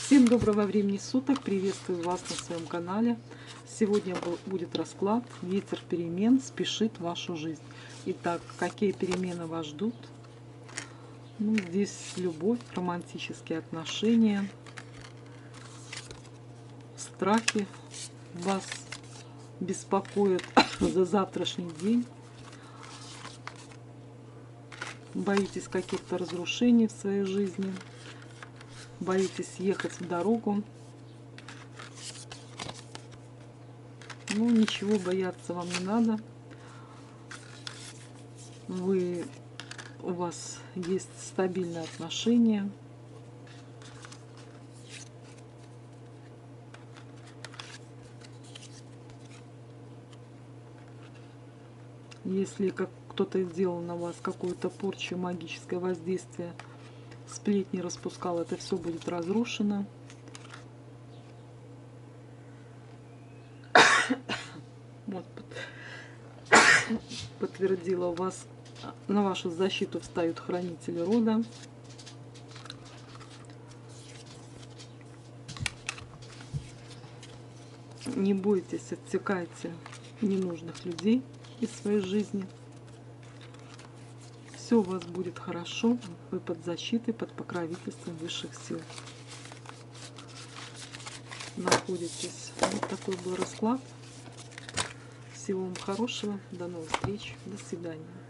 Всем доброго времени суток, приветствую вас на своем канале. Сегодня будет расклад «Ветер перемен спешит в вашу жизнь». Итак, какие перемены вас ждут? Здесь любовь, романтические отношения, страхи вас беспокоят за завтрашний день. Боитесь каких-то разрушений в своей жизни. Боитесь ехать в дорогу. Ничего бояться вам не надо. У вас есть стабильные отношения. Если кто-то сделал на вас какую-то порчу, магическое воздействие, сплетни распускал, это все будет разрушено. Вот, подтвердила, у вас на вашу защиту встают хранители рода. Не бойтесь, отсекайте ненужных людей из своей жизни. Все у вас будет хорошо, вы под защитой, под покровительством высших сил находитесь. Вот такой был расклад. Всего вам хорошего, до новых встреч, до свидания.